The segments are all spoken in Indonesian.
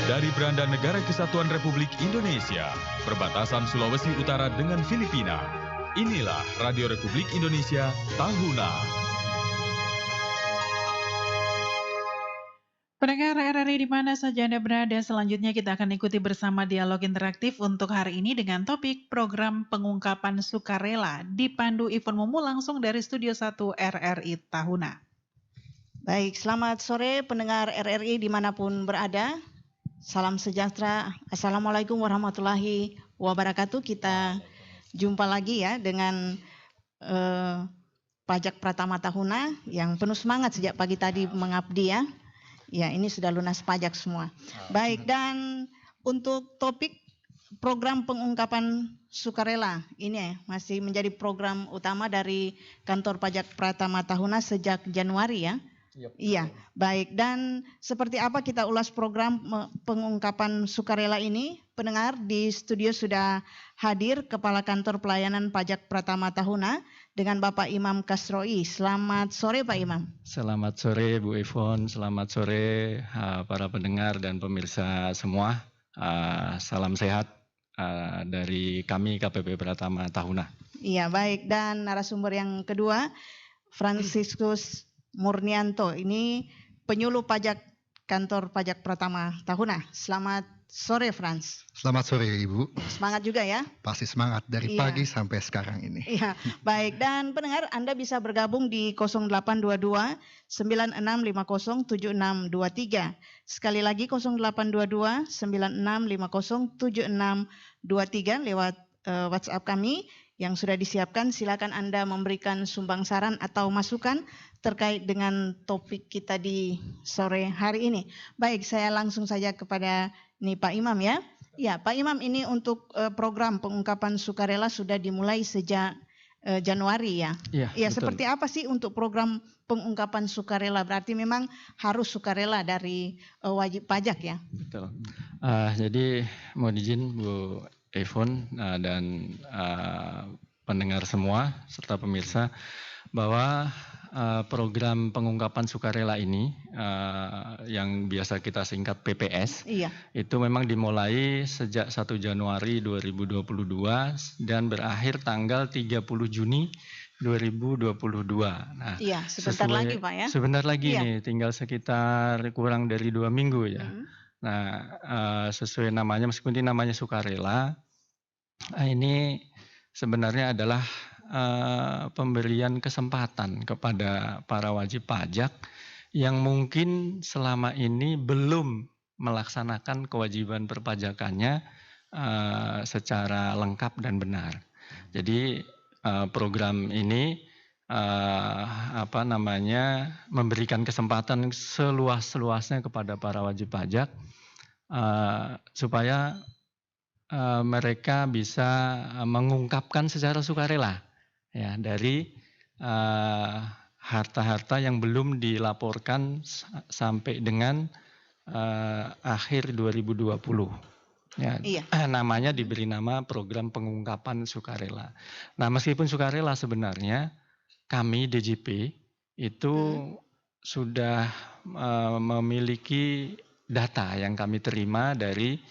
Dari beranda negara kesatuan Republik Indonesia, perbatasan Sulawesi Utara dengan Filipina. Inilah Radio Republik Indonesia Tahuna. Pendengar RRI di mana saja Anda berada, selanjutnya kita akan ikuti bersama dialog interaktif untuk hari ini dengan topik program pengungkapan sukarela dipandu Ivon Mumu langsung dari Studio 1 RRI Tahuna. Baik, selamat sore pendengar RRI dimanapun berada. Salam sejahtera. Assalamualaikum warahmatullahi wabarakatuh. Kita jumpa lagi ya dengan pajak Pratama Tahuna yang penuh semangat sejak pagi tadi mengabdi ya. Ya, ini sudah lunas pajak semua. Baik, dan untuk topik program pengungkapan sukarela ini masih menjadi program utama dari Kantor Pajak Pratama Tahuna sejak Januari ya. Iya, baik. Dan seperti apa kita ulas program pengungkapan sukarela ini? Pendengar, di studio sudah hadir Kepala Kantor Pelayanan Pajak Pratama Tahuna dengan Bapak Imam Kasroi. Selamat sore Pak Imam. Selamat sore Bu Ivon, selamat sore para pendengar dan pemirsa semua. Salam sehat dari kami KPP Pratama Tahuna. Iya, baik. Dan narasumber yang kedua, Franciscus Murnianto, ini penyuluh pajak Kantor Pajak Pratama Tahuna. Selamat sore Frans. Selamat sore Ibu. Semangat juga ya. Pasti semangat dari pagi sampai sekarang ini. Iya, baik. Dan pendengar, Anda bisa bergabung di 0822 9650 7623. Sekali lagi 0822 9650 7623 lewat WhatsApp kami yang sudah disiapkan. Silakan Anda memberikan sumbang saran atau masukan terkait dengan topik kita di sore hari ini. Baik, saya langsung saja kepada Pak Imam ya. Ya, Pak Imam, ini untuk program pengungkapan sukarela sudah dimulai sejak Januari ya. Iya, seperti apa sih untuk program pengungkapan sukarela? Berarti memang harus sukarela dari wajib pajak ya. Betul. Jadi mohon izin Bu Ivon dan pendengar semua serta pemirsa bahwa program pengungkapan sukarela ini yang biasa kita singkat PPS itu memang dimulai sejak 1 Januari 2022 dan berakhir tanggal 30 Juni 2022. Nah, sebentar lagi Pak ya. Sebentar lagi nih, tinggal sekitar kurang dari 2 minggu ya. Nah, sesuai namanya, meskipun ini namanya sukarela, ini sebenarnya adalah pemberian kesempatan kepada para wajib pajak yang mungkin selama ini belum melaksanakan kewajiban perpajakannya secara lengkap dan benar. Jadi program ini memberikan kesempatan seluas-luasnya kepada para wajib pajak supaya mereka bisa mengungkapkan secara sukarela ya dari harta-harta yang belum dilaporkan sampai dengan akhir 2020. Ya, namanya diberi nama program pengungkapan sukarela. Nah, meskipun sukarela sebenarnya kami DJP itu sudah memiliki data yang kami terima dari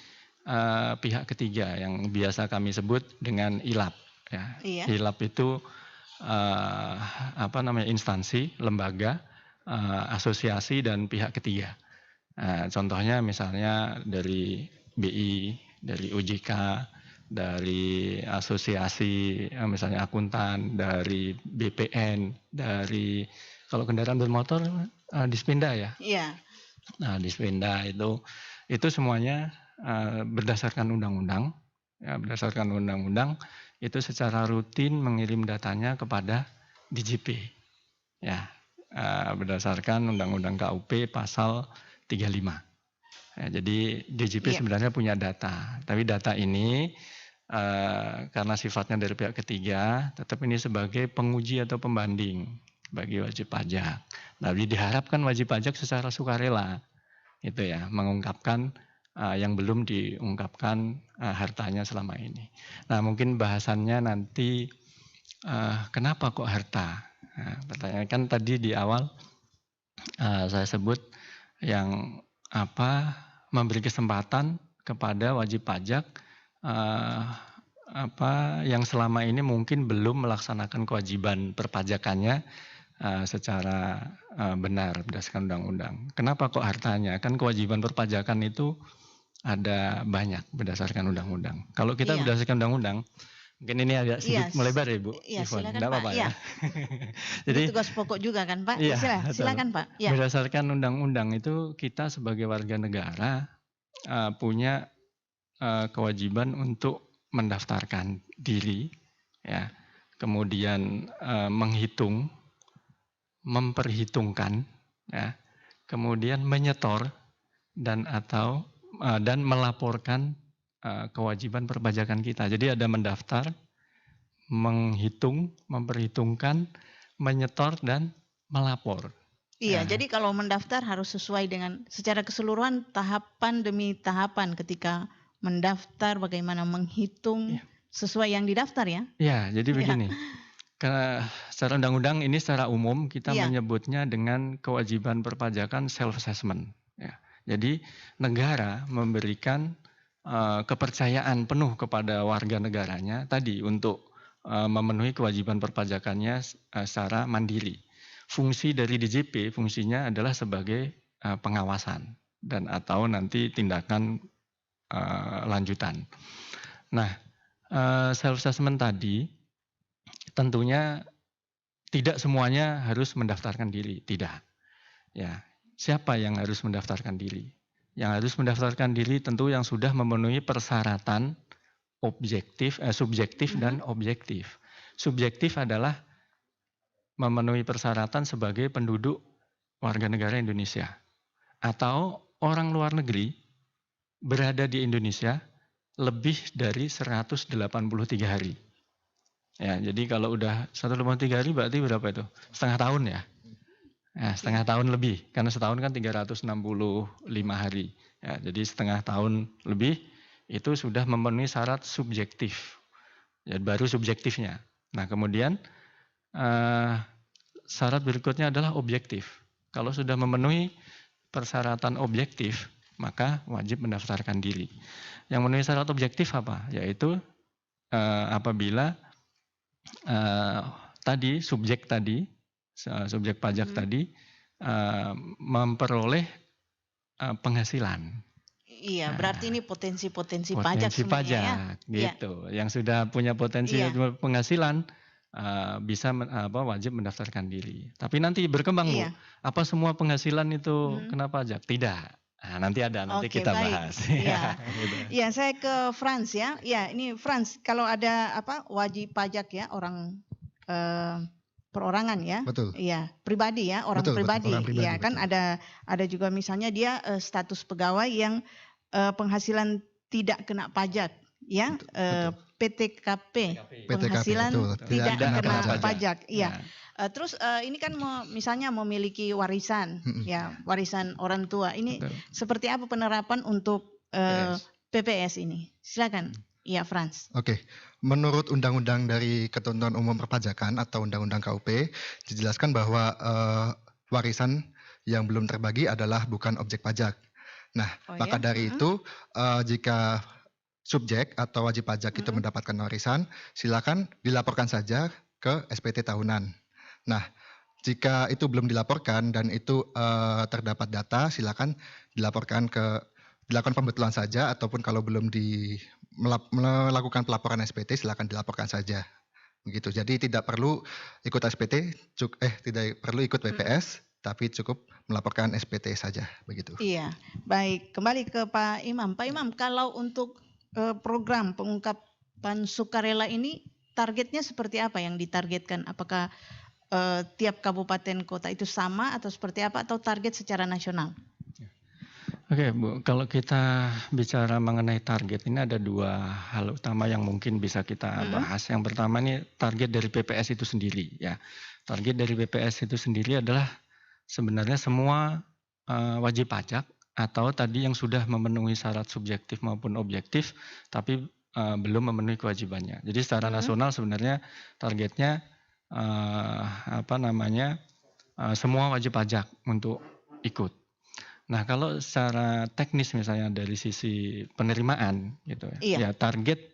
pihak ketiga yang biasa kami sebut dengan ILAP. Ya. ILAP itu instansi, lembaga, asosiasi dan pihak ketiga. Contohnya misalnya dari BI, dari OJK, dari asosiasi misalnya akuntan, dari BPN, dari kalau kendaraan bermotor Dispenda ya. Iya. Nah, Dispenda itu semuanya berdasarkan undang-undang. Ya, berdasarkan undang-undang itu secara rutin mengirim datanya kepada DJP. Ya, berdasarkan undang-undang KUP pasal 35. Ya, jadi DJP sebenarnya punya data, tapi data ini karena sifatnya dari pihak ketiga, tetap ini sebagai penguji atau pembanding bagi wajib pajak. Nah, diharapkan wajib pajak secara sukarela, itu ya, mengungkapkan yang belum diungkapkan hartanya selama ini. Nah, mungkin bahasannya nanti kenapa kok harta? Nah, pertanyaan kan tadi di awal saya sebut yang memberi kesempatan kepada wajib pajak yang selama ini mungkin belum melaksanakan kewajiban perpajakannya secara benar berdasarkan undang-undang. Kenapa kok hartanya? Kan kewajiban perpajakan itu ada banyak berdasarkan undang-undang. Kalau kita berdasarkan undang-undang, mungkin ini agak sedikit melebar ya Bu. Iya, Ivon, silakan enggak Pak. apa-apa Ya. Jadi Itu tugas pokok juga kan Pak? Iya, Silakan Pak. Ya. berdasarkan undang-undang itu kita sebagai warga negara punya kewajiban untuk mendaftarkan diri, ya, kemudian menghitung, memperhitungkan, ya, kemudian menyetor dan melaporkan kewajiban perpajakan kita. Jadi ada mendaftar, menghitung, memperhitungkan, menyetor dan melapor. Iya, jadi kalau mendaftar harus sesuai dengan secara keseluruhan tahapan demi tahapan ketika mendaftar, bagaimana menghitung sesuai yang didaftar ya. Ya, jadi begini. Karena secara undang-undang ini secara umum kita menyebutnya dengan kewajiban perpajakan self-assessment. Ya. Jadi negara memberikan kepercayaan penuh kepada warga negaranya tadi untuk memenuhi kewajiban perpajakannya secara mandiri. Fungsi dari DJP fungsinya adalah sebagai pengawasan dan atau nanti tindakan lanjutan. Nah, self-assessment tadi tentunya tidak semuanya harus mendaftarkan diri, tidak. Ya, siapa yang harus mendaftarkan diri? Yang harus mendaftarkan diri tentu yang sudah memenuhi persyaratan subjektif dan objektif. Subjektif adalah memenuhi persyaratan sebagai penduduk warga negara Indonesia atau orang luar negeri berada di Indonesia lebih dari 183 hari. Ya, jadi kalau udah 183 hari berarti berapa itu? Setengah tahun ya? Ya, setengah tahun lebih, karena setahun kan 365 hari. Ya, jadi setengah tahun lebih itu sudah memenuhi syarat subjektif. Ya, baru subjektifnya. Nah, kemudian syarat berikutnya adalah objektif. Kalau sudah memenuhi persyaratan objektif, maka wajib mendaftarkan diri. Yang memenuhi syarat objektif apa? Yaitu apabila subjek pajak tadi memperoleh penghasilan. Iya, berarti ini potensi pajak semuanya gitu. Yang sudah punya potensi penghasilan bisa wajib mendaftarkan diri. Tapi nanti berkembang Bu, apa semua penghasilan itu kena pajak? Tidak. Nah, nanti kita bahas. Iya, saya ke Frans ya. Ya, ini Frans, kalau ada wajib pajak ya orang perorangan ya. Betul. Iya, pribadi ya, orang pribadi. Iya, kan ada juga misalnya dia status pegawai yang penghasilan tidak kena pajak ya. PTKP, penghasilan tidak kena pajak. Iya. Terus ini kan misalnya memiliki warisan, ya warisan orang tua. Ini seperti apa penerapan untuk PPS ini? Silakan, ya Frans. Oke, menurut Undang-Undang dari Ketentuan Umum Perpajakan atau Undang-Undang KUP dijelaskan bahwa warisan yang belum terbagi adalah bukan objek pajak. Nah, maka dari itu jika subjek atau wajib pajak itu mendapatkan warisan, silakan dilaporkan saja ke SPT tahunan. Nah, jika itu belum dilaporkan dan itu terdapat data, silakan dilaporkan dilakukan pembetulan saja, ataupun kalau belum melakukan pelaporan SPT, silakan dilaporkan saja. Begitu. Jadi tidak perlu ikut SPT, tidak perlu ikut PPS, tapi cukup melaporkan SPT saja, begitu. Iya, baik. Kembali ke Pak Imam. Pak Imam, kalau untuk program pengungkapan sukarela ini targetnya seperti apa yang ditargetkan? Apakah tiap kabupaten kota itu sama atau seperti apa, atau target secara nasional? Oke Bu, kalau kita bicara mengenai target ini ada dua hal utama yang mungkin bisa kita bahas. Yang pertama ini target dari PPS itu sendiri ya. Target dari PPS itu sendiri adalah sebenarnya semua wajib pajak atau tadi yang sudah memenuhi syarat subjektif maupun objektif tapi belum memenuhi kewajibannya. Jadi secara nasional sebenarnya targetnya semua wajib pajak untuk ikut. Nah, kalau secara teknis misalnya dari sisi penerimaan gitu Iya. ya target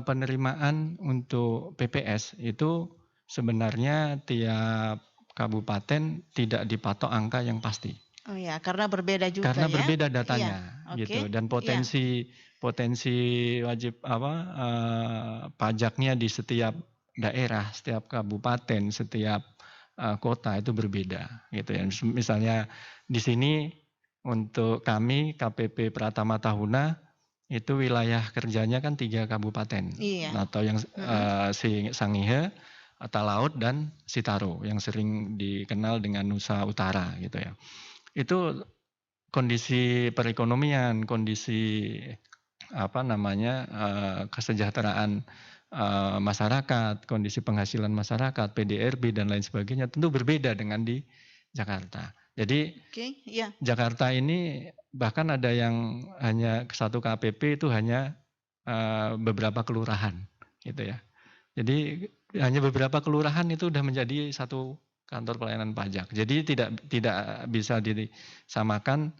penerimaan untuk PPS itu sebenarnya tiap kabupaten tidak dipatok angka yang pasti. Oh ya, karena berbeda juga Karena ya. berbeda Iya, datanya oke. gitu dan Iya. potensi wajib pajaknya di setiap daerah, setiap kabupaten, setiap kota itu berbeda gitu ya. Misalnya di sini untuk kami KPP Pratama Tahuna itu wilayah kerjanya kan 3 kabupaten Iya. atau yang Sangihe, Talaut dan Sitaro yang sering dikenal dengan Nusa Utara gitu ya. Itu kondisi perekonomian, kondisi kesejahteraan masyarakat, kondisi penghasilan masyarakat, PDRB dan lain sebagainya tentu berbeda dengan di Jakarta. Jadi Oke, iya. Jakarta ini bahkan ada yang hanya satu KPP itu hanya beberapa kelurahan gitu ya. Jadi hanya beberapa kelurahan itu sudah menjadi satu kantor pelayanan pajak. Jadi tidak bisa disamakan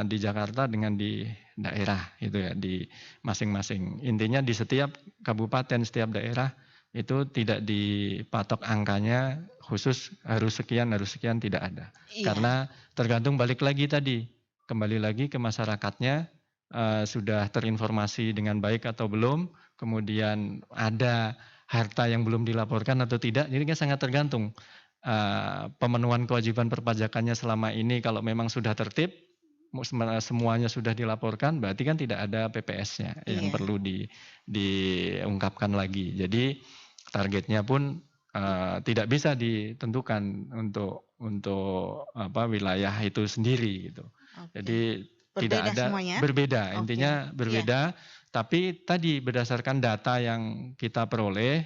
di Jakarta dengan di daerah gitu ya, di masing-masing. Intinya di setiap kabupaten, setiap daerah itu tidak dipatok angkanya khusus harus sekian tidak ada. Iya. Karena tergantung balik lagi tadi, kembali lagi ke masyarakatnya sudah terinformasi dengan baik atau belum, kemudian ada harta yang belum dilaporkan atau tidak, jadi kan sangat tergantung pemenuhan kewajiban perpajakannya selama ini. Kalau memang sudah tertib, semuanya sudah dilaporkan, berarti kan tidak ada PPS-nya yang perlu diungkapkan lagi. Jadi targetnya pun tidak bisa ditentukan untuk wilayah itu sendiri gitu. Oke. Jadi Berbeda tidak ada semuanya? berbeda, Oke. intinya berbeda. Tapi tadi berdasarkan data yang kita peroleh,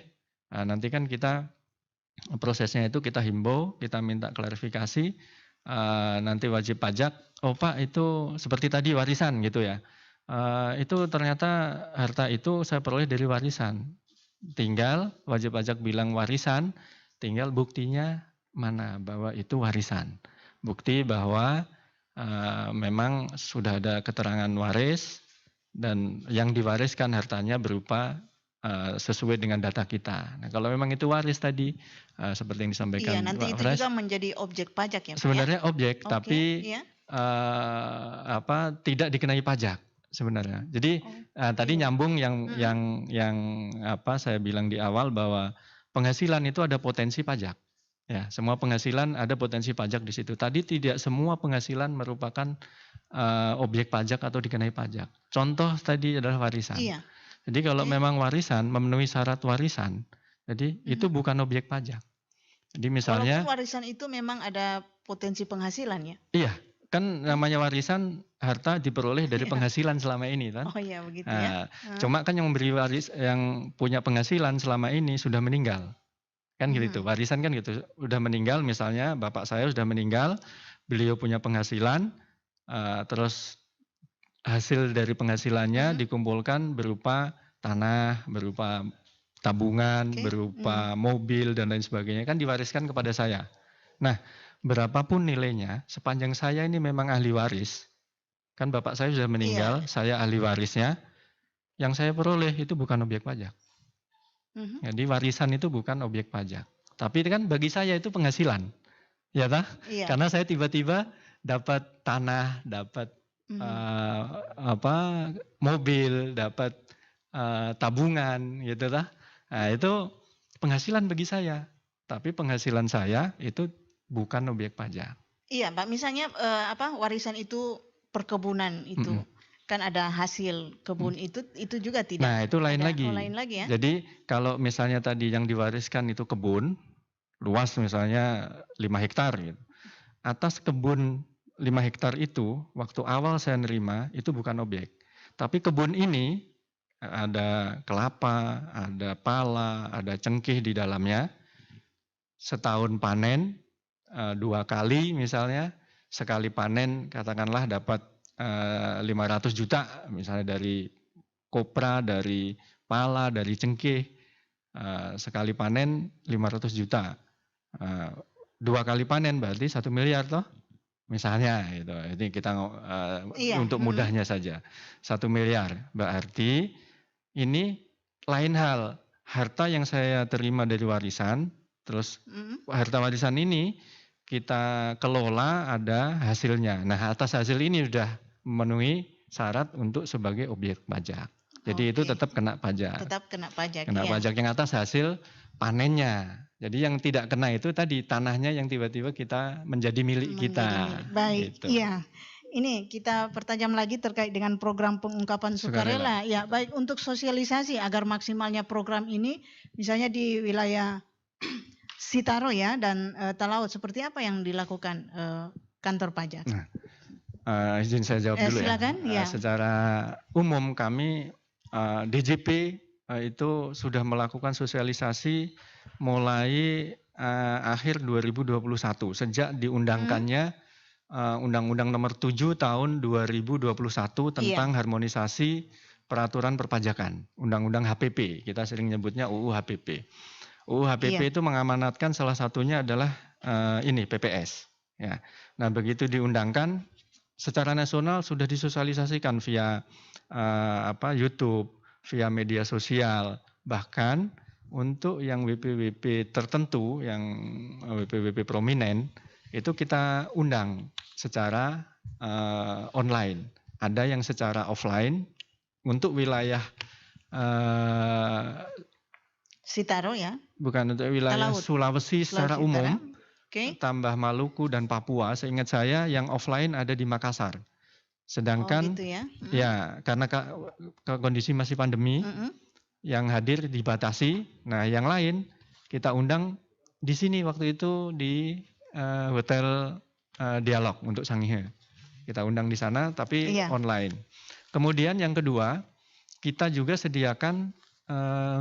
nanti kan kita prosesnya itu kita himbau, kita minta klarifikasi, nanti wajib pajak, oh Pak itu seperti tadi warisan gitu ya. Itu ternyata harta itu saya peroleh dari warisan. Tinggal wajib pajak bilang warisan, tinggal buktinya mana bahwa itu warisan. Bukti bahwa memang sudah ada keterangan waris dan yang diwariskan hartanya berupa sesuai dengan data kita. Nah, kalau memang itu waris tadi seperti yang disampaikan Iya, nanti Pak itu Fresh, juga menjadi objek pajak ya Pak? sebenarnya objek, Oke, tapi iya. tidak dikenai pajak sebenarnya. Jadi tadi nyambung yang saya bilang di awal bahwa penghasilan itu ada potensi pajak. Ya, semua penghasilan ada potensi pajak di situ. Tadi tidak semua penghasilan merupakan objek pajak atau dikenai pajak. Contoh tadi adalah warisan. Iya. Jadi kalau memang warisan memenuhi syarat warisan, jadi itu bukan objek pajak. Jadi misalnya walaupun warisan itu memang ada potensi penghasilan ya? Iya, kan namanya warisan harta diperoleh dari penghasilan selama ini kan. Oh iya begitu ya. Cuma kan yang memberi yang punya penghasilan selama ini sudah meninggal. Kan gitu, warisan kan gitu. Udah meninggal misalnya bapak saya sudah meninggal, beliau punya penghasilan, terus hasil dari penghasilannya dikumpulkan berupa tanah, berupa tabungan, berupa mobil dan lain sebagainya kan diwariskan kepada saya. Nah, berapapun nilainya, sepanjang saya ini memang ahli waris, kan bapak saya sudah meninggal, saya ahli warisnya, yang saya peroleh itu bukan objek pajak. Jadi warisan itu bukan objek pajak. Tapi kan bagi saya itu penghasilan. Ya tah? Iya. Karena saya tiba-tiba dapat tanah, dapat mobil, dapat tabungan gitu tah. Nah, itu penghasilan bagi saya. Tapi penghasilan saya itu bukan objek pajak. Iya, Pak. Misalnya warisan itu perkebunan itu. Kan ada hasil kebun itu juga tidak. Nah, itu lain lagi. Lain lagi ya. Jadi kalau misalnya tadi yang diwariskan itu kebun, luas misalnya 5 hektar gitu. Atas kebun 5 hektar itu, waktu awal saya nerima itu bukan objek. Tapi kebun ini ada kelapa, ada pala, ada cengkeh di dalamnya. Setahun panen 2 kali misalnya, sekali panen katakanlah dapat 500 juta misalnya dari kopra, dari pala, dari cengkeh. Sekali panen 500 juta. 2 kali panen berarti 1 miliar toh. Misalnya itu, ini kita Iya. untuk mudahnya saja 1 miliar, berarti ini lain hal. Harta yang saya terima dari warisan, terus harta warisan ini kita kelola ada hasilnya. Nah, atas hasil ini sudah memenuhi syarat untuk sebagai objek pajak. Jadi itu tetap kena pajak. Tetap kena pajak. Kena pajak yang atas hasil panennya. Jadi yang tidak kena itu tadi tanahnya yang tiba-tiba kita menjadi milik kita. Baik, gitu. iya. Ini kita pertajam lagi terkait dengan program pengungkapan sukarela. Ya, baik untuk sosialisasi agar maksimalnya program ini, misalnya di wilayah Sitaro ya dan Talaut, seperti apa yang dilakukan kantor pajak? Nah, izin saya jawab dulu silakan, ya. Secara umum kami DJP itu sudah melakukan sosialisasi mulai akhir 2021 sejak diundangkannya Undang-Undang Nomor 7 Tahun 2021 tentang harmonisasi peraturan perpajakan, Undang-Undang HPP. Kita sering nyebutnya UU HPP. UU HPP itu mengamanatkan salah satunya adalah ini PPS. Ya. Nah, begitu diundangkan secara nasional sudah disosialisasikan via YouTube, via media sosial, bahkan untuk yang WP-WP tertentu, yang WP-WP prominent, itu kita undang secara online. Ada yang secara offline untuk wilayah Sitaro ya? Bukan, untuk wilayah Talaut. Sulawesi secara umum, tambah Maluku dan Papua. Seingat saya yang offline ada di Makassar. Sedangkan gitu ya? Ya karena kondisi masih pandemi, yang hadir dibatasi. Nah, yang lain kita undang di sini waktu itu di Hotel Dialog untuk Sangihe. Kita undang di sana tapi online. Kemudian yang kedua, kita juga sediakan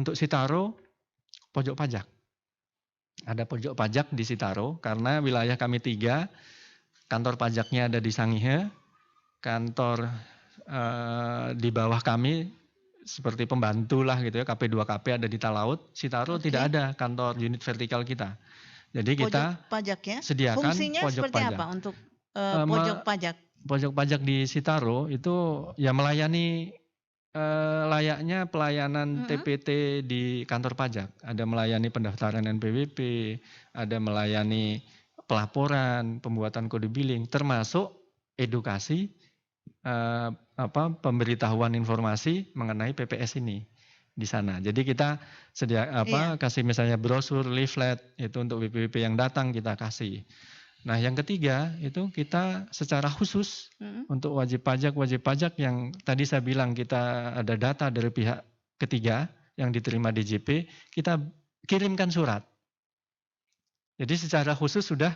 untuk Sitaro pojok pajak. Ada pojok pajak di Sitaro karena wilayah kami 3, kantor pajaknya ada di Sangihe, kantor di bawah kami seperti pembantu lah gitu ya, KP2KP ada di Talaut. Sitaro tidak ada kantor unit vertikal kita. Jadi kita pajak ya? Sediakan fungsinya pojok seperti pajak. apa untuk pojok pajak? Pojok pajak di Sitaro itu ya melayani layaknya pelayanan TPT di kantor pajak. Ada melayani pendaftaran NPWP, ada melayani pelaporan, pembuatan kode billing, termasuk edukasi pemberitahuan informasi mengenai PPS ini di sana. Jadi kita kasih misalnya brosur, leaflet itu untuk WP-WP yang datang kita kasih. Nah, yang ketiga itu kita secara khusus untuk wajib pajak yang tadi saya bilang kita ada data dari pihak ketiga yang diterima DJP, kita kirimkan surat. Jadi secara khusus sudah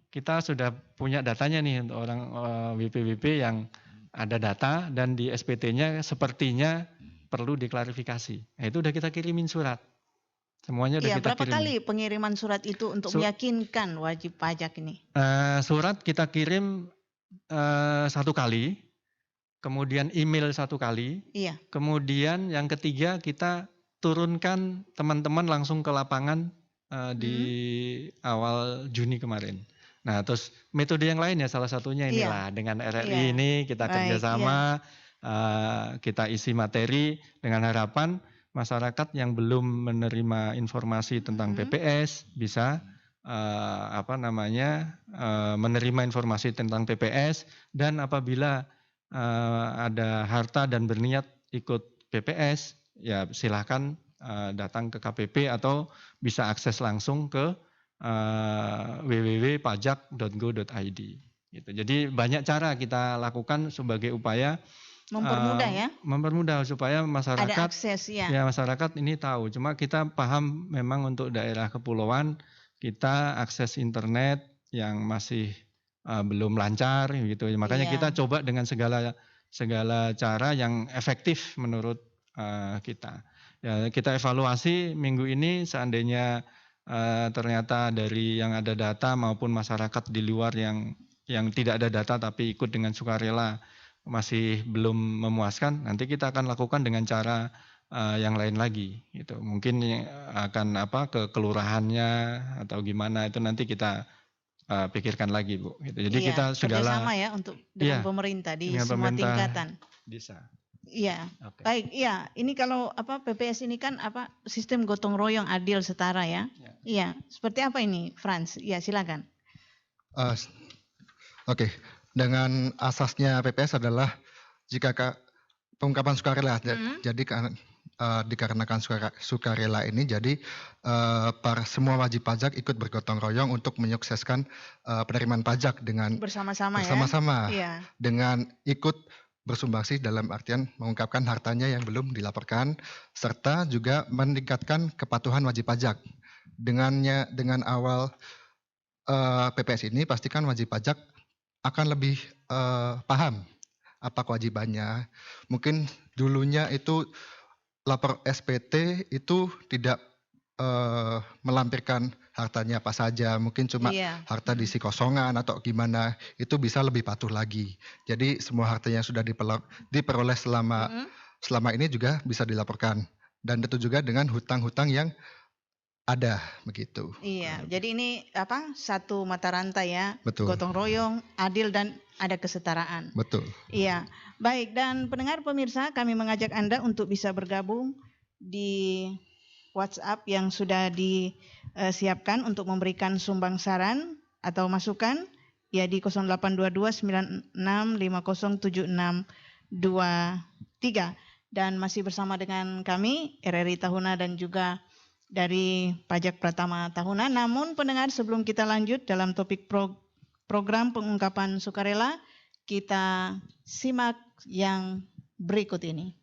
kita sudah punya datanya nih untuk orang WP-WP yang ada data dan di SPT-nya sepertinya perlu diklarifikasi. Nah, itu udah kita kirimin surat. Semuanya udah kita berapa kirim. Kali pengiriman surat itu untuk meyakinkan wajib pajak ini? Surat kita kirim 1 kali, kemudian email 1 kali, kemudian yang ketiga kita turunkan teman-teman langsung ke lapangan di awal Juni kemarin. Nah, terus metode yang lain ya salah satunya inilah dengan RRI ini kita kerjasama, kita isi materi dengan harapan masyarakat yang belum menerima informasi tentang PPS bisa menerima informasi tentang PPS, dan apabila ada harta dan berniat ikut PPS ya silahkan datang ke KPP atau bisa akses langsung ke www.pajak.go.id gitu. Jadi banyak cara kita lakukan sebagai upaya mempermudah supaya masyarakat ada akses masyarakat ini tahu. Cuma kita paham memang untuk daerah kepulauan kita akses internet yang masih belum lancar gitu. Makanya kita coba dengan segala cara yang efektif menurut kita. Ya, kita evaluasi minggu ini seandainya ternyata dari yang ada data maupun masyarakat di luar yang tidak ada data tapi ikut dengan sukarela masih belum memuaskan, nanti kita akan lakukan dengan cara yang lain lagi gitu. Mungkin akan ke kelurahannya atau gimana itu nanti kita pikirkan lagi Bu. Gitu. Jadi Iya, kita segala kerjasama ya untuk dengan Iya, pemerintah di dengan semua pemerintah. tingkatan. Bisa. Iya, Oke. baik. Iya, ini kalau PPS ini kan sistem gotong royong adil setara ya. Ya. Iya, seperti apa ini, Franz? Iya, silakan. Oke, dengan asasnya PPS adalah jika pengungkapan sukarela. Jadi dikarenakan sukarela ini, jadi para semua wajib pajak ikut bergotong royong untuk menyukseskan penerimaan pajak dengan Bersama-sama ya. Iya. Dengan ikut bersumbangsi dalam artian mengungkapkan hartanya yang belum dilaporkan, serta juga meningkatkan kepatuhan wajib pajak. Dengan awal PPS ini, pastikan wajib pajak akan lebih paham apa kewajibannya. Mungkin dulunya itu lapor SPT itu tidak melampirkan hartanya apa saja, mungkin cuma harta diisi kosongan atau gimana, itu bisa lebih patuh lagi. Jadi semua harta yang sudah diperoleh selama ini juga bisa dilaporkan. Dan itu juga dengan hutang-hutang yang ada begitu. Iya, jadi ini satu mata rantai ya. Betul. Gotong royong, adil dan ada kesetaraan. Betul. Iya, baik. Dan pendengar pemirsa, kami mengajak Anda untuk bisa bergabung di WhatsApp yang sudah disiapkan untuk memberikan sumbang saran atau masukan ya di 082296507623. Dan masih bersama dengan kami RRI Tahuna dan juga dari Pajak Pratama Tahuna. Namun pendengar, sebelum kita lanjut dalam topik program pengungkapan sukarela, kita simak yang berikut ini.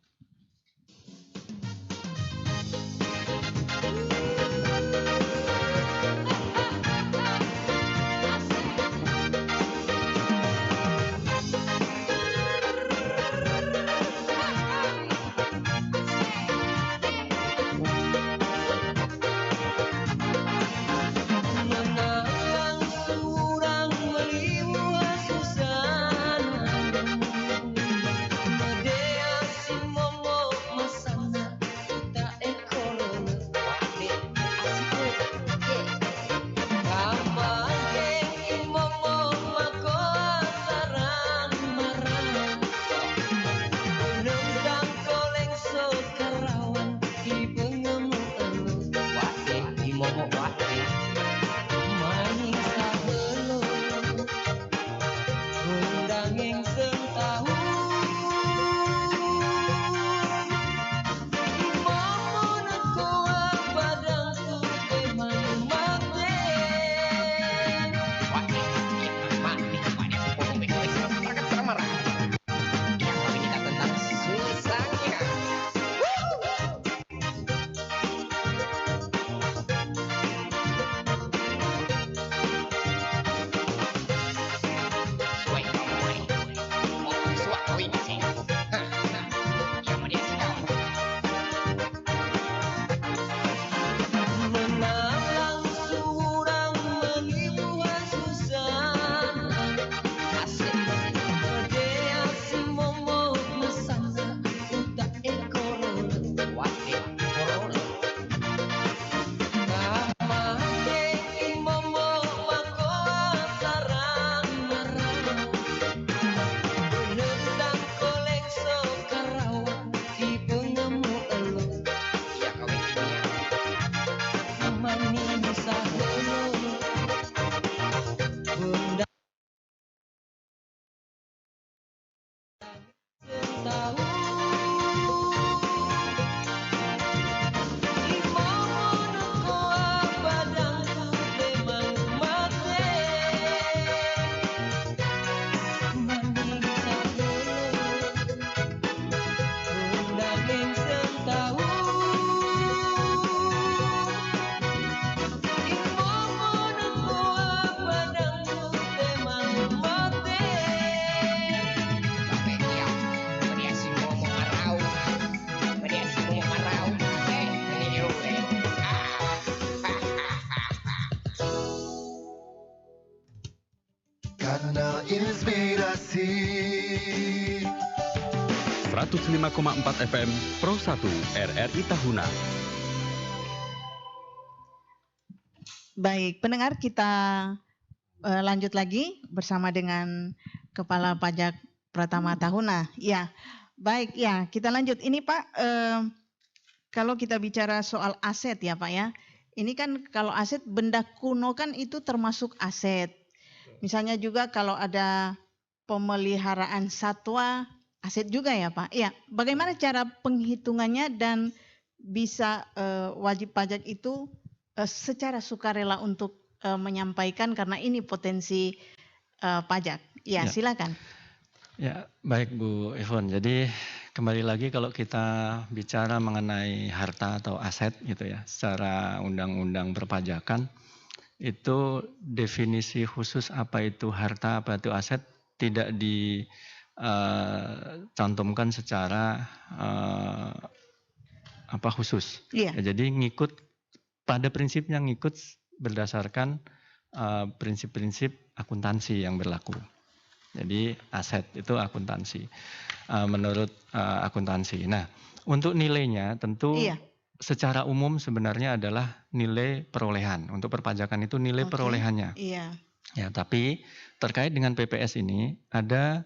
Kanal Inspirasi 105,4 FM Pro 1 RRI Tahuna. Baik, pendengar, kita lanjut lagi bersama dengan Kepala Pajak Pratama Tahuna. Ya, baik ya, kita lanjut. Ini Pak, kalau kita bicara soal aset ya Pak ya, ini kan kalau aset benda kuno kan itu termasuk aset. Misalnya juga kalau ada pemeliharaan satwa, aset juga ya Pak. Ya, bagaimana cara penghitungannya dan bisa wajib pajak itu secara sukarela untuk menyampaikan karena ini potensi pajak. Ya, silakan. Ya, baik Bu Ivon. Jadi kembali lagi kalau kita bicara mengenai harta atau aset gitu ya, secara undang-undang perpajakan itu definisi khusus apa itu harta, apa itu aset tidak dicantumkan secara khusus. Iya. Ya, jadi ngikut pada prinsipnya ngikut berdasarkan prinsip-prinsip akuntansi yang berlaku. Jadi aset itu akuntansi menurut akuntansi. Nah, untuk nilainya tentu secara umum sebenarnya adalah nilai perolehan. Untuk perpajakan itu nilai perolehannya. Iya. Ya, tapi terkait dengan PPS ini ada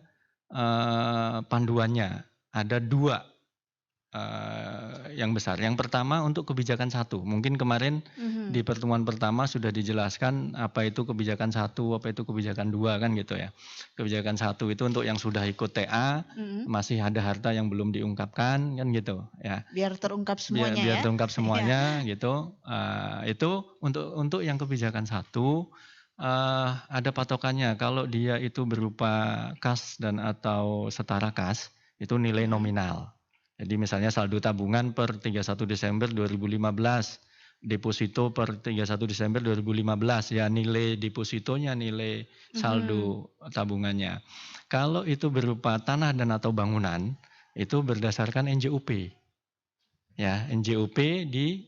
panduannya. Ada 2 yang besar. Yang pertama untuk kebijakan 1. Mungkin kemarin di pertemuan pertama sudah dijelaskan apa itu kebijakan 1, apa itu kebijakan 2 kan gitu ya. Kebijakan 1 itu untuk yang sudah ikut TA, masih ada harta yang belum diungkapkan kan gitu ya. Biar terungkap semuanya biar terungkap semuanya gitu. Itu untuk yang kebijakan 1 ada patokannya. Kalau dia itu berupa kas dan atau setara kas, itu nilai nominal. Jadi misalnya saldo tabungan per 31 Desember 2015, deposito per 31 Desember 2015, ya nilai depositonya, nilai saldo tabungannya. Kalau itu berupa tanah dan atau bangunan, itu berdasarkan NJOP. Ya, NJOP di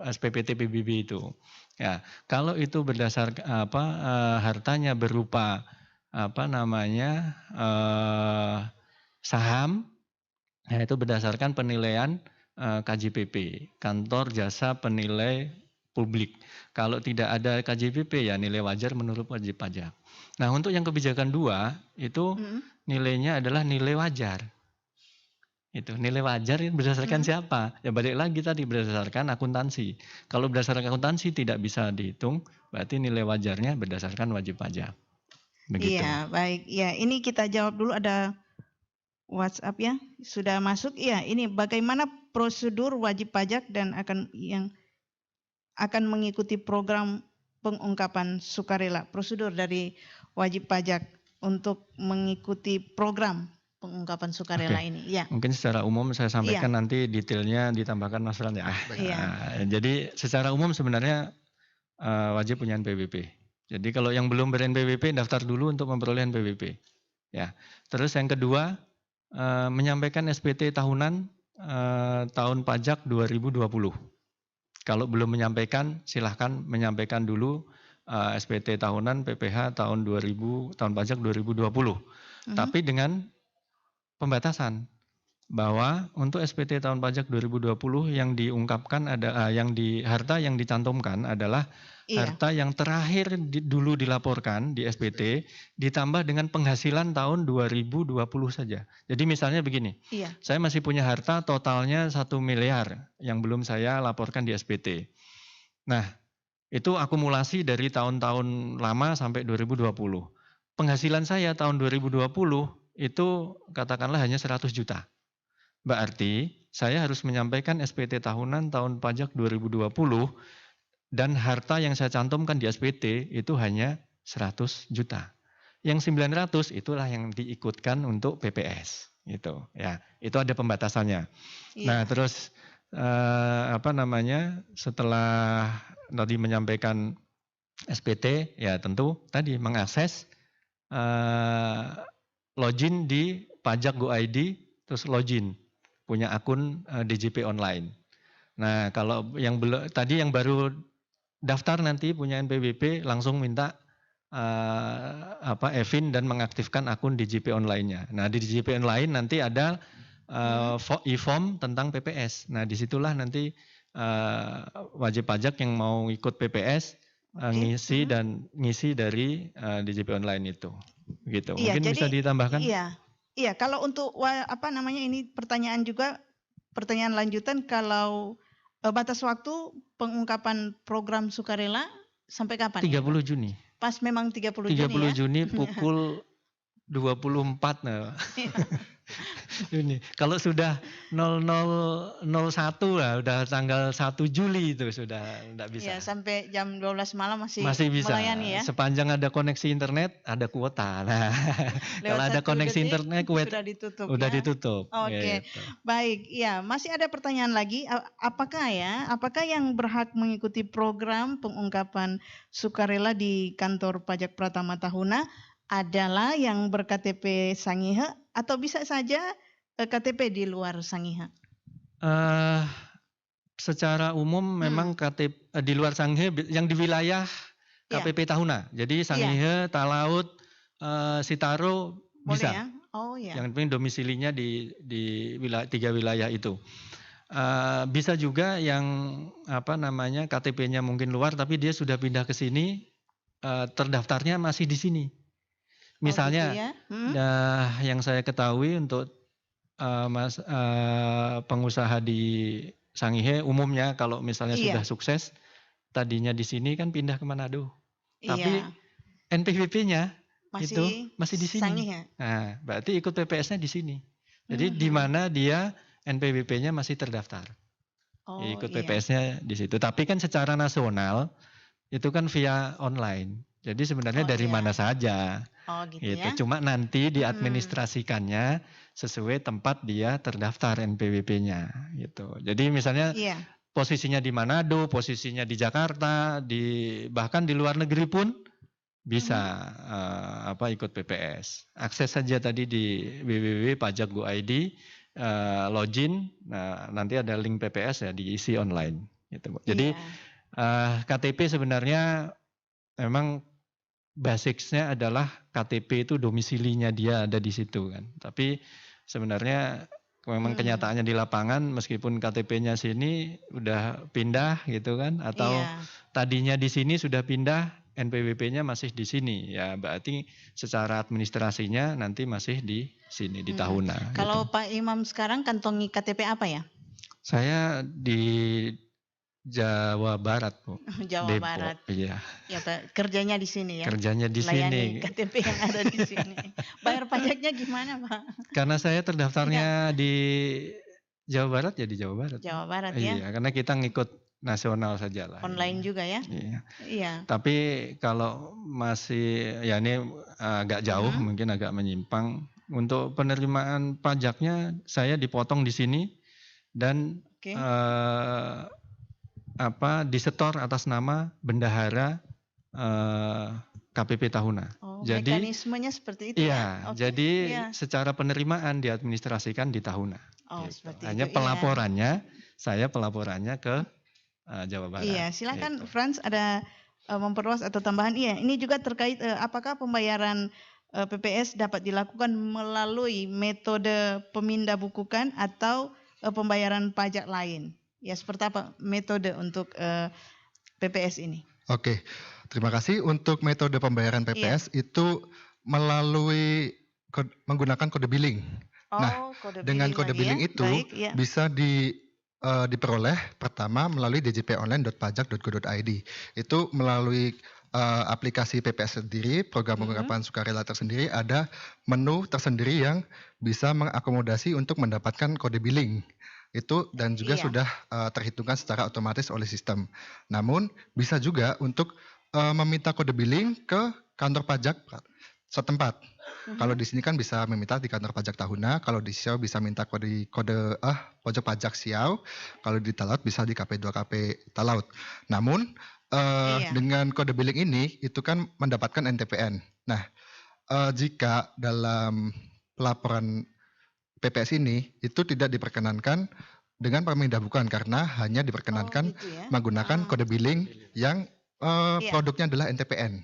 SPPT PBB itu. Ya, kalau itu berdasarkan hartanya berupa saham, ya itu berdasarkan penilaian KJPP, Kantor Jasa Penilai Publik. Kalau tidak ada KJPP ya nilai wajar menurut wajib pajak. Nah, untuk yang kebijakan 2 itu nilainya adalah nilai wajar. Itu nilai wajar berdasarkan siapa? Ya balik lagi tadi berdasarkan akuntansi. Kalau berdasarkan akuntansi tidak bisa dihitung, berarti nilai wajarnya berdasarkan wajib pajak. Begitu. Iya, baik. Ya, ini kita jawab dulu, ada WhatsApp ya, sudah masuk. Iya, ini bagaimana prosedur wajib pajak dan yang akan mengikuti program pengungkapan sukarela. Prosedur dari wajib pajak untuk mengikuti program pengungkapan sukarela ini. Ya. Mungkin secara umum saya sampaikan nanti detailnya ditambahkan Mas Ran ya. Jadi secara umum sebenarnya wajib punya NPWP. Jadi kalau yang belum ber-NPWP daftar dulu untuk memperoleh NPWP. Ya. Terus yang kedua menyampaikan SPT tahunan tahun pajak 2020. Kalau belum menyampaikan silahkan menyampaikan dulu SPT tahunan PPH tahun pajak 2020. Tapi dengan pembatasan bahwa untuk SPT tahun pajak 2020 yang diungkapkan ada harta yang dicantumkan adalah harta yang terakhir dulu dilaporkan di SPT ditambah dengan penghasilan tahun 2020 saja. Jadi misalnya begini, saya masih punya harta totalnya 1 miliar yang belum saya laporkan di SPT. Nah, itu akumulasi dari tahun-tahun lama sampai 2020. Penghasilan saya tahun 2020 itu katakanlah hanya 100 juta. Berarti saya harus menyampaikan SPT tahunan tahun pajak 2020 dan harta yang saya cantumkan di SPT itu hanya 100 juta. Yang 900 itulah yang diikutkan untuk PPS. Gitu. Ya, itu ada pembatasannya. Nah, terus setelah tadi menyampaikan SPT, ya tentu tadi mengakses login di Pajak Go ID, terus login punya akun DJP online. Nah, kalau yang belum tadi yang baru daftar nanti punya NPWP langsung minta EVIN dan mengaktifkan akun DJP online-nya. Nah, di DJP online nanti ada e-form tentang PPS. Nah, disitulah nanti wajib pajak yang mau ikut PPS Oke. ngisi dari DJP online itu. Gitu. Iya, Mungkin bisa jadi ditambahkan? iya. Kalau untuk ini pertanyaan juga, pertanyaan lanjutan, kalau batas waktu pengungkapan program sukarela sampai kapan? 30 ya, Pak? Juni. Pas memang 30 Juni 30 ya. Juni pukul 24. Nah. Ini kalau sudah 0001 lah, udah tanggal 1 Juli itu sudah enggak bisa. Ya, sampai jam 12 malam masih bisa melayani ya. Sepanjang ada koneksi internet, ada kuota. Nah, kalau ada koneksi internet sudah ditutup. Udah ya? ditutup. Oke. Gitu. Baik, ya, masih ada pertanyaan lagi. Apakah yang berhak mengikuti program pengungkapan sukarela di kantor pajak Pratama Tahuna adalah yang ber-KTP Sangihe atau bisa saja KTP di luar Sangihe? Secara umum memang KTP di luar Sangihe yang di wilayah KPP Tahuna. Jadi Sangihe, Talaut, Sitaro bisa. Ya? Oh ya. Yang penting domisilinya di wilayah, 3 wilayah itu. Bisa juga yang KTP-nya mungkin luar tapi dia sudah pindah ke sini, terdaftarnya masih di sini. Misalnya, yang saya ketahui untuk pengusaha di Sangihe umumnya kalau misalnya sudah sukses, tadinya di sini kan pindah ke Manado. Tapi NPWP-nya itu masih di sini. Sangihe. Nah, berarti ikut PPS-nya di sini. Jadi di mana dia NPWP-nya masih terdaftar. Ikut PPS-nya di situ. Tapi kan secara nasional itu kan via online. Jadi sebenarnya dari mana saja. Gitu ya. Cuma nanti diadministrasikannya sesuai tempat dia terdaftar NPWP-nya gitu. Jadi misalnya posisinya di Manado, posisinya di Jakarta, bahkan di luar negeri pun bisa ikut PPS. Akses saja tadi di www.pajak.go.id, login, nanti ada link PPS ya diisi online gitu. Jadi KTP sebenarnya memang basicnya adalah KTP itu domisilinya dia ada di situ kan. Tapi sebenarnya memang kenyataannya di lapangan meskipun KTP-nya sini udah pindah gitu kan atau tadinya di sini sudah pindah NPWP-nya masih di sini ya berarti secara administrasinya nanti masih di sini di Tahuna. Kalau gitu. Pak Imam sekarang kantongi KTP apa ya? Saya di Jawa Barat, Bu. Jawa Depok, Barat. Iya. Ya, Pak, kerjanya di sini ya. Kerjanya di sini. KTP yang ada di sini. Bayar pajaknya gimana, Pak? Karena saya terdaftarnya di Jawa Barat ya di Jawa Barat. Jawa Barat ya. Iya, karena kita ngikut nasional saja lah. Online juga ya. Iya. Tapi kalau masih ya ini agak jauh mungkin agak menyimpang untuk penerimaan pajaknya saya dipotong di sini dan disetor atas nama bendahara KPP Tahuna. Jadi mekanismenya seperti itu. Iya, jadi secara penerimaan diadministrasikan di Tahuna. Gitu. Seperti hanya itu. Pelaporannya saya pelaporannya ke Jawa Barat. Iya, silakan gitu. Frans ada memperluas atau tambahan. Iya, ini juga terkait apakah pembayaran PPS dapat dilakukan melalui metode pemindah bukukan atau pembayaran pajak lain. Ya, seperti apa metode untuk PPS ini? Oke, terima kasih. Untuk metode pembayaran PPS itu melalui menggunakan kode billing. Dengan kode billing itu bisa diperoleh pertama melalui djponline.pajak.go.id. Itu melalui aplikasi PPS sendiri, program pengungkapan sukarela tersendiri, ada menu tersendiri yang bisa mengakomodasi untuk mendapatkan kode billing. Itu dan juga sudah terhitungkan secara otomatis oleh sistem. Namun bisa juga untuk meminta kode billing ke kantor pajak setempat. Kalau di sini kan bisa meminta di kantor pajak Tahuna, kalau di Siau bisa minta kode pojok pajak Siau, kalau di Talaut bisa di KP2KP Talaut. Namun dengan kode billing ini itu kan mendapatkan NTPN. Nah, jika dalam pelaporan PPS ini itu tidak diperkenankan dengan pemindah bukukan karena hanya diperkenankan menggunakan kode billing yang produknya adalah NTPN.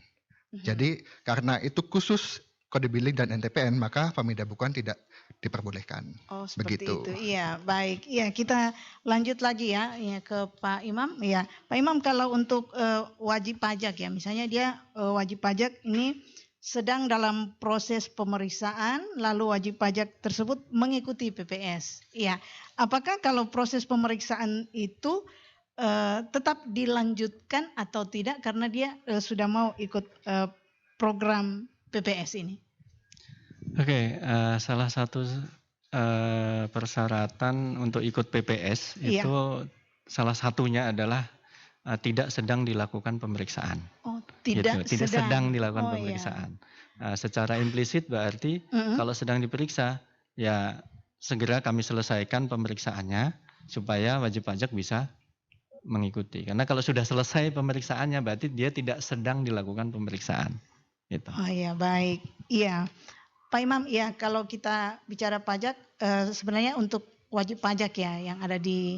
Jadi karena itu khusus kode billing dan NTPN maka pemindah bukukan tidak diperbolehkan. Oh, seperti Begitu. itu. Iya, baik. Iya, kita lanjut lagi ya, ya ke Pak Imam. Ya, Pak Imam, kalau untuk wajib pajak ya, misalnya dia wajib pajak ini sedang dalam proses pemeriksaan, lalu wajib pajak tersebut mengikuti PPS. Iya, apakah kalau proses pemeriksaan itu tetap dilanjutkan atau tidak karena dia sudah mau ikut program PPS ini? Oke, salah satu persyaratan untuk ikut PPS Iya. itu salah satunya adalah tidak sedang dilakukan pemeriksaan. Oh, tidak sedang dilakukan Oh, iya. pemeriksaan. Secara implisit berarti kalau sedang diperiksa, ya segera kami selesaikan pemeriksaannya supaya wajib pajak bisa mengikuti. Karena kalau sudah selesai pemeriksaannya berarti dia tidak sedang dilakukan pemeriksaan. Gitu. Oh iya, baik. Iya. Pak Imam, ya kalau kita bicara pajak, sebenarnya untuk wajib pajak ya yang ada di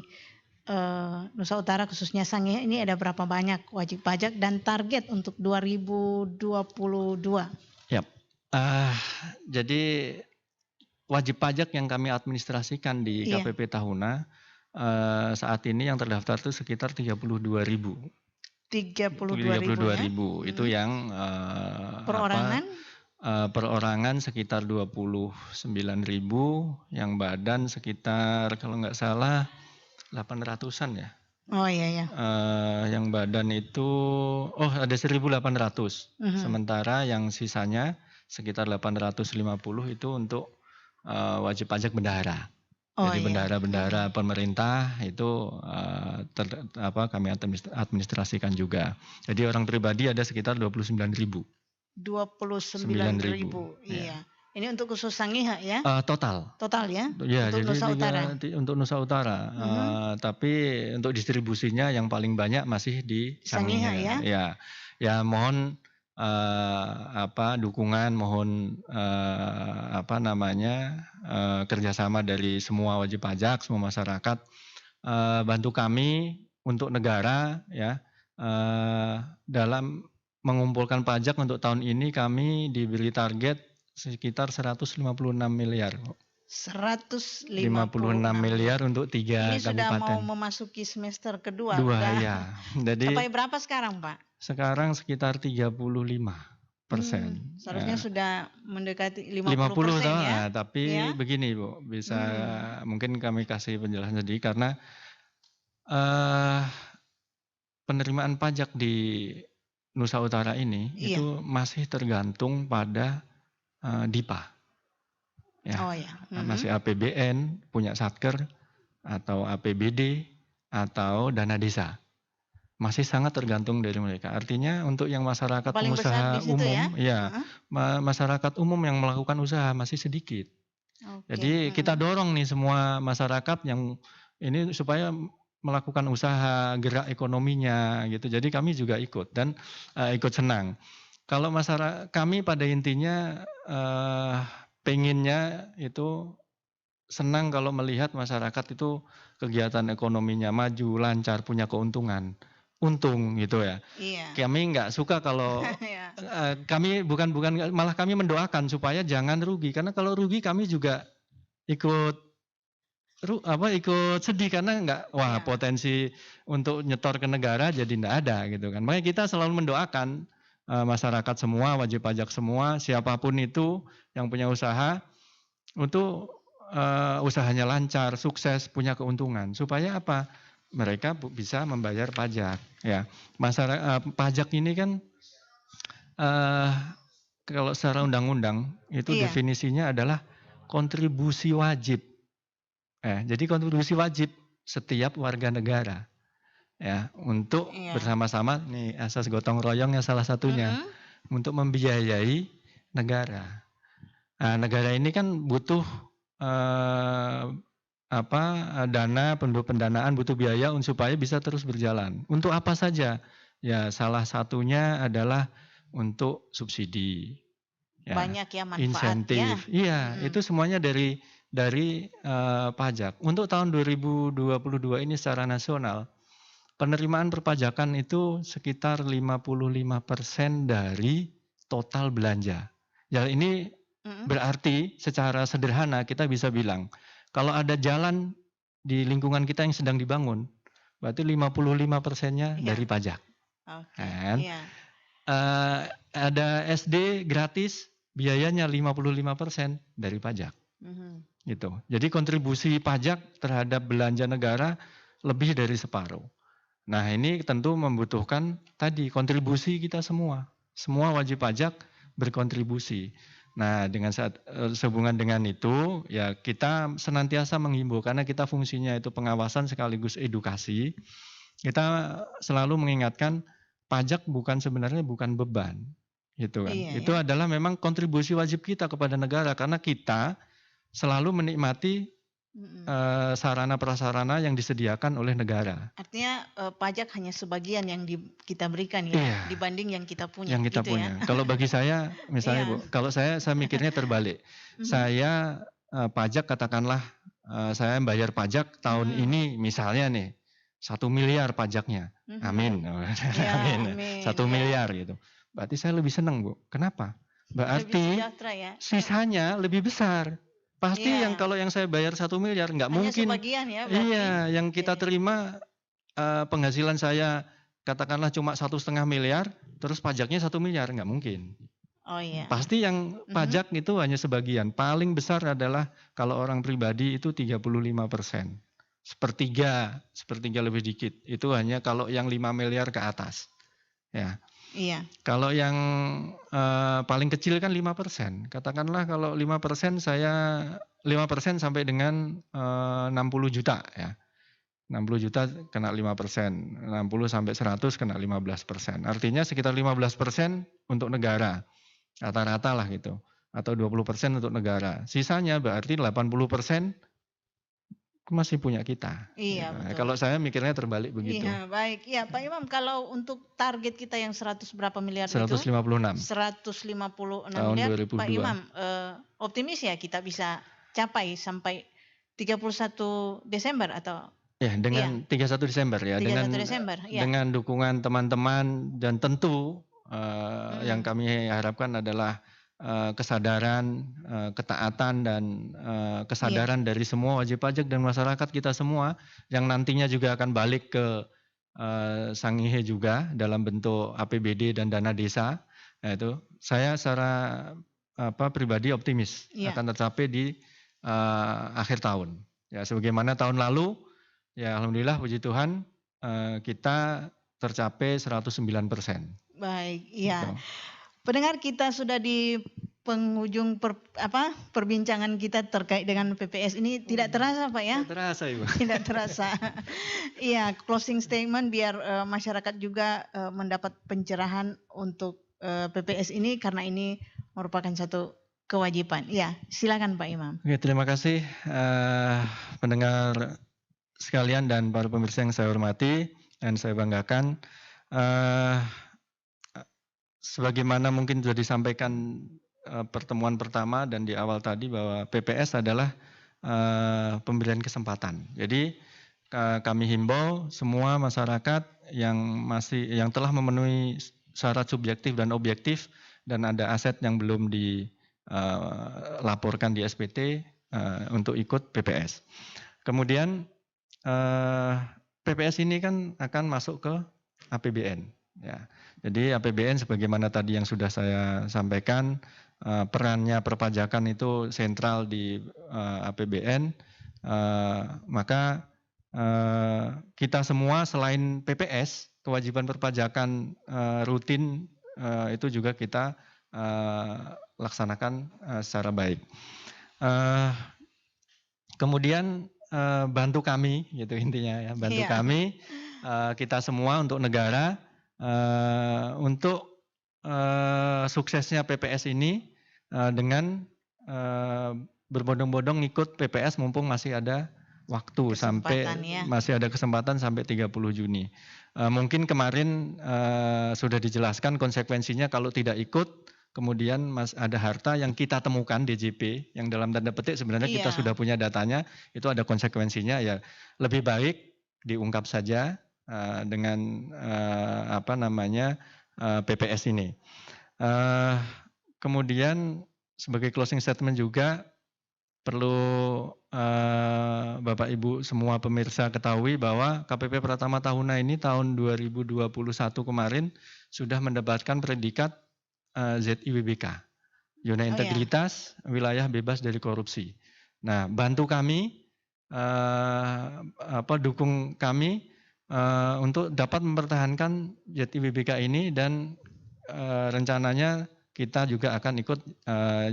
Nusa Utara khususnya Sangihe ini ada berapa banyak wajib pajak dan target untuk 2022? Ya, jadi wajib pajak yang kami administrasikan di Iya. KPP Tahuna saat ini yang terdaftar itu sekitar 32.000. 32.000 ya? Itu yang Perorangan? Perorangan sekitar 29.000, yang badan sekitar kalau nggak salah 800-an ya. Oh iya ya. Yang badan itu ada 1.800. Sementara yang sisanya sekitar 850 itu untuk wajib pajak bendahara. Oh, Jadi iya. bendahara-bendahara pemerintah itu kami administrasikan juga. Jadi orang pribadi ada sekitar 29.000. 29.000. Iya. Ini untuk khusus Sangihe ya? Total. Total ya? Ya, untuk jadi Nusa Utara. untuk Nusa Utara. Tapi untuk distribusinya yang paling banyak masih di Sangihe ya? Ya, mohon dukungan, mohon kerjasama dari semua wajib pajak, semua masyarakat, bantu kami untuk negara ya dalam mengumpulkan pajak. Untuk tahun ini kami diberi target sekitar 156 miliar. 156 miliar untuk 3 Ini sudah kabupaten. mau memasuki semester kedua. Ya. Jadi sampai berapa sekarang, Pak? Sekarang sekitar 35%. Seharusnya sudah mendekati 50% 50 ya. Tapi begini Bu, bisa mungkin kami kasih penjelasan tadi karena penerimaan pajak di Nusa Utara ini itu masih tergantung pada DIPA. Ya. Oh ya. Masih APBN, punya Satker, atau APBD, atau dana desa. Masih sangat tergantung dari mereka. Artinya untuk yang masyarakat Paling pengusaha umum, masyarakat umum yang melakukan usaha masih sedikit. Jadi kita dorong nih semua masyarakat yang ini supaya melakukan usaha, gerak ekonominya gitu. Jadi kami juga ikut dan ikut senang. Kalau masyarakat kami pada intinya pengennya itu senang kalau melihat masyarakat itu kegiatan ekonominya maju, lancar, punya keuntungan. Untung gitu ya. Iya. Kami nggak suka kalau kami bukan malah kami mendoakan supaya jangan rugi, karena kalau rugi kami juga ikut sedih karena potensi untuk nyetor ke negara jadi nggak ada gitu kan. Makanya kita selalu mendoakan masyarakat semua, wajib pajak semua, siapapun itu yang punya usaha untuk usahanya lancar, sukses, punya keuntungan. Supaya apa? Mereka bisa membayar pajak. Ya, masyarakat pajak ini kan kalau secara undang-undang itu definisinya adalah kontribusi wajib. Jadi kontribusi wajib setiap warga negara. Ya, untuk bersama-sama nih asas gotong royong yang salah satunya untuk membiayai negara. Nah, negara ini kan butuh dana, pendanaan, butuh biaya supaya bisa terus berjalan. Untuk apa saja? Ya, salah satunya adalah untuk subsidi. Ya, banyak ya manfaatnya. Insentif. Iya, itu semuanya dari pajak. Untuk tahun 2022 ini secara nasional penerimaan perpajakan itu sekitar 55% dari total belanja. Ya ini Berarti secara sederhana kita bisa bilang, kalau ada jalan di lingkungan kita yang sedang dibangun, berarti 55%-nya dari pajak. Kan? Ada SD gratis, biayanya 55% dari pajak. Gitu. Jadi kontribusi pajak terhadap belanja negara lebih dari separuh. Nah, ini tentu membutuhkan tadi kontribusi kita semua. Semua wajib pajak berkontribusi. Nah, dengan sehubungan dengan itu, ya kita senantiasa menghimbau karena kita fungsinya itu pengawasan sekaligus edukasi. Kita selalu mengingatkan pajak sebenarnya bukan beban, gitu kan. Itu adalah memang kontribusi wajib kita kepada negara karena kita selalu menikmati sarana prasarana yang disediakan oleh negara. Artinya pajak hanya sebagian yang kita berikan ya, dibanding yang kita punya. Yang kita gitu punya. Ya? Kalau bagi saya, misalnya Bu, kalau saya mikirnya terbalik. Saya pajak katakanlah saya bayar pajak tahun ini misalnya nih 1 miliar pajaknya. Amin. Amin. 1 miliar gitu. Berarti saya lebih senang Bu. Kenapa? Berarti sisanya lebih besar. Pasti kalau yang saya bayar 1 miliar nggak mungkin. Sebagian ya. Berarti. Iya, yang kita terima penghasilan saya katakanlah cuma 1,5 miliar, terus pajaknya 1 miliar nggak mungkin. Oh iya. Pasti yang pajak itu hanya sebagian. Paling besar adalah kalau orang pribadi itu 35%. Sepertiga lebih dikit. Itu hanya kalau yang 5 miliar ke atas. Ya. Iya. Kalau yang paling kecil kan 5%. Katakanlah kalau 5% saya 5% sampai dengan 60 juta ya. 60 juta kena 5%, 60 sampai 100 kena 15%. Artinya sekitar 15% untuk negara. Rata-rata lah gitu. Atau 20% untuk negara. Sisanya berarti 80% masih punya kita. Iya, ya. betul. Kalau saya mikirnya terbalik begitu. Iya, baik. Ya, Pak Imam, kalau untuk target kita yang 100 berapa miliar 156. itu? 156 miliar. 2002. Pak Imam, optimis ya kita bisa capai sampai 31 Desember atau? Ya, dengan 31 Desember ya. 31 Desember, ya. Dengan dukungan teman-teman dan tentu yang kami harapkan adalah kesadaran, ketaatan dan kesadaran dari semua wajib pajak dan masyarakat kita semua yang nantinya juga akan balik ke Sangihe juga dalam bentuk APBD dan dana desa. Nah, itu saya secara pribadi optimis akan tercapai di akhir tahun. Ya, sebagaimana tahun lalu, ya alhamdulillah puji Tuhan kita tercapai 109%. Baik, iya. Gitu. Pendengar, kita sudah di penghujung perbincangan kita terkait dengan PPS ini. Tidak terasa Pak ya? Tidak terasa Ibu. Tidak terasa. Iya, closing statement biar masyarakat juga mendapat pencerahan untuk PPS ini karena ini merupakan satu kewajiban. Iya, silakan Pak Imam. Oke, terima kasih pendengar sekalian dan para pemirsa yang saya hormati dan saya banggakan. Sebagaimana mungkin sudah disampaikan pertemuan pertama dan di awal tadi bahwa PPS adalah pemberian kesempatan. Jadi kami himbau semua masyarakat yang telah memenuhi syarat subjektif dan objektif dan ada aset yang belum dilaporkan di SPT untuk ikut PPS. Kemudian PPS ini kan akan masuk ke APBN. Ya, jadi APBN sebagaimana tadi yang sudah saya sampaikan, perannya perpajakan itu sentral di APBN, maka kita semua selain PPS, kewajiban perpajakan rutin itu juga kita laksanakan secara baik. Kemudian bantu kami, gitu intinya ya, bantu kami kita semua untuk negara. Untuk suksesnya PPS ini dengan berbondong-bondong ikut PPS mumpung masih ada waktu masih ada kesempatan sampai 30 Juni. Mungkin kemarin sudah dijelaskan konsekuensinya kalau tidak ikut, kemudian ada harta yang kita temukan DJP yang dalam tanda petik sebenarnya kita sudah punya datanya, itu ada konsekuensinya ya lebih baik diungkap saja. Dengan PPS ini. Kemudian sebagai closing statement juga perlu Bapak Ibu semua pemirsa ketahui bahwa KPP Pratama Tahuna ini tahun 2021 kemarin sudah mendapatkan predikat ZIWBK, Zona Integritas Wilayah Bebas dari Korupsi. Nah, bantu kami, dukung kami untuk dapat mempertahankan ZIWBK ini dan rencananya kita juga akan ikut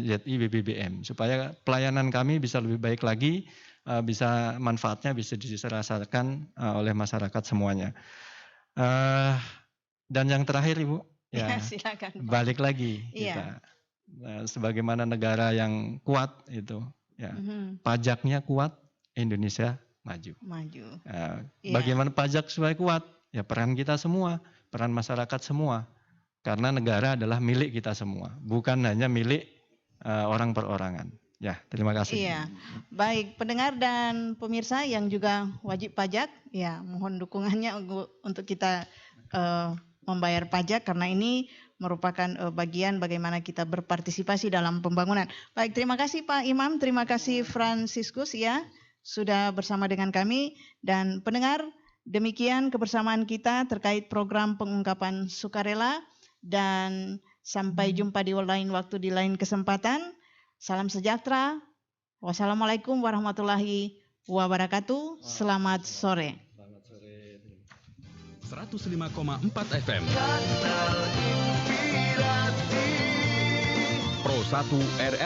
ZIWBBM supaya pelayanan kami bisa lebih baik lagi, bisa manfaatnya bisa dirasakan oleh masyarakat semuanya. Dan yang terakhir Ibu, ya silakan, Pak. Balik lagi kita. Sebagaimana negara yang kuat itu, ya pajaknya kuat, Indonesia maju. Bagaimana pajak supaya kuat? Ya peran kita semua, peran masyarakat semua. Karena negara adalah milik kita semua, bukan hanya milik orang perorangan. Ya, terima kasih. Iya, baik pendengar dan pemirsa yang juga wajib pajak, ya mohon dukungannya untuk kita membayar pajak karena ini merupakan bagian bagaimana kita berpartisipasi dalam pembangunan. Baik, terima kasih Pak Imam, terima kasih Franciscus ya sudah bersama dengan kami dan pendengar. Demikian kebersamaan kita terkait program pengungkapan sukarela. Dan sampai jumpa di lain waktu, di lain kesempatan. Salam sejahtera. Wassalamualaikum warahmatullahi wabarakatuh. Selamat sore. 105,4 FM. Pro 1 RRI.